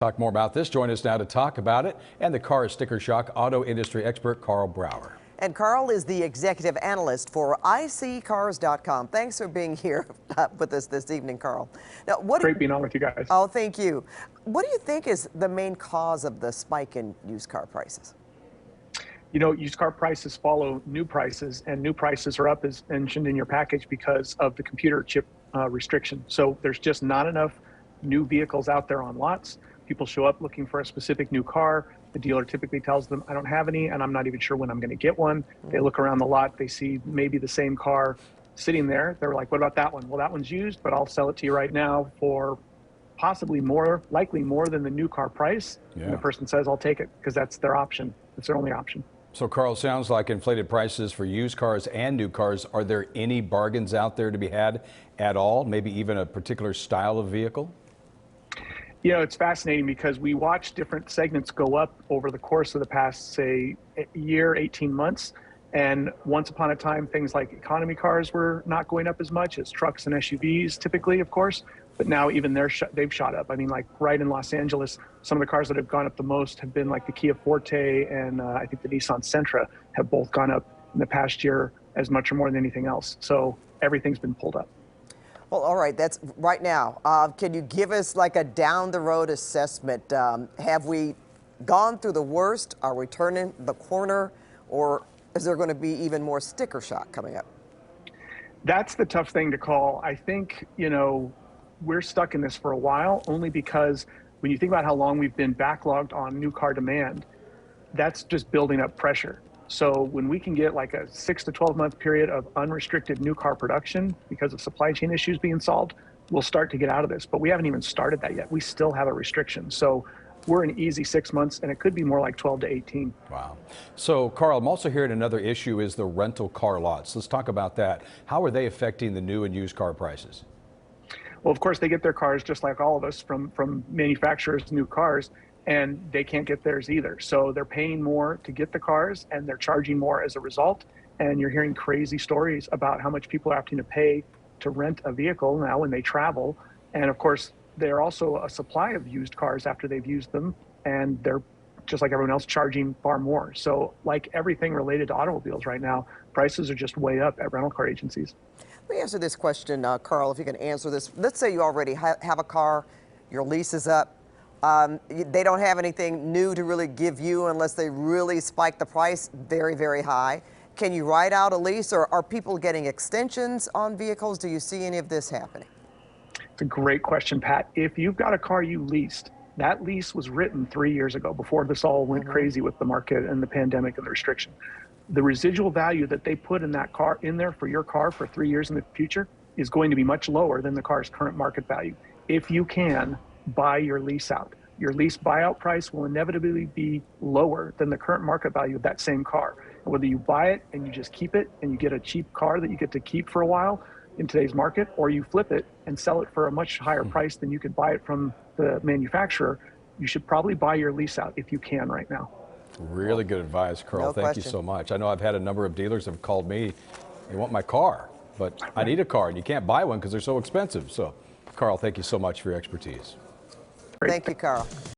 Talk more about this. Join us now to talk about it and the car sticker shock, auto industry expert Karl Brauer. And Karl is the executive analyst for iSeeCars.com. Thanks for being here with us this evening, Karl. Now, Great being on with you guys. Oh, thank you. What do you think is the main cause of the spike in used car prices? You know, used car prices follow new prices, and new prices are up, as mentioned in your package, because of the computer chip restriction. So there's just not enough new vehicles out there on lots. People show up looking for a specific new car. The dealer typically tells them, I don't have any, and I'm not even sure when I'm going to get one. They look around the lot, they see maybe the same car sitting there. They're like, what about that one? Well, that one's used, but I'll sell it to you right now for possibly more, likely more than the new car price. Yeah. And the person says, I'll take it, because that's their option. It's their only option. So, Karl, sounds like inflated prices for used cars and new cars. Are there any bargains out there to be had at all? Maybe even a particular style of vehicle? You know, it's fascinating because we watch different segments go up over the course of the past, say, year, 18 months. And once upon a time, things like economy cars were not going up as much as trucks and SUVs typically, of course. But now even they've shot up. I mean, like right in Los Angeles, some of the cars that have gone up the most have been like the Kia Forte and I think the Nissan Sentra have both gone up in the past year as much or more than anything else. So everything's been pulled up. Well, all right, that's right now. Can you give us like a down the road assessment? Have we gone through the worst? Are we turning the corner? Or is there going to be even more sticker shock coming up? That's the tough thing to call. I think, you know, we're stuck in this for a while only because when you think about how long we've been backlogged on new car demand, that's just building up pressure. So when we can get like a 6 to 12 month period of unrestricted new car production because of supply chain issues being solved, we'll start to get out of this. But we haven't even started that yet. We still have a restriction. So we're an easy 6 months, and it could be more like 12 to 18. Wow. So, Karl, I'm also hearing another issue is the rental car lots. Let's talk about that. How are they affecting the new and used car prices? Well, of course, they get their cars just like all of us from manufacturers' new cars, and they can't get theirs either. So they're paying more to get the cars, and they're charging more as a result. And you're hearing crazy stories about how much people are having to pay to rent a vehicle now when they travel. And of course, they're also a supply of used cars after they've used them, and they're just like everyone else charging far more. So like everything related to automobiles right now, prices are just way up at rental car agencies. Let me answer this question, Karl, if you can answer this. Let's say you already have a car, your lease is up. They don't have anything new to really give you unless they really spike the price very, very high. Can you write out a lease, or are people getting extensions on vehicles? Do you see any of this happening? It's a great question, Pat. If you've got a car you leased, that lease was written 3 years ago before this all went crazy with the market and the pandemic and the restriction. The residual value that they put in that car in there for your car for 3 years in the future is going to be much lower than the car's current market value. If you can buy your lease out, your lease buyout price will inevitably be lower than the current market value of that same car. And whether you buy it and you just keep it and you get a cheap car that you get to keep for a while in today's market, or you flip it and sell it for a much higher price than you could buy it from the manufacturer, you should probably buy your lease out if you can right now. Really good advice, Karl. No Thank you so much. I know I've had a number of dealers have called me. They want my car, but I need a car, and you can't buy one because they're so expensive. So, Karl, thank you so much for your expertise. Thank you, Karl.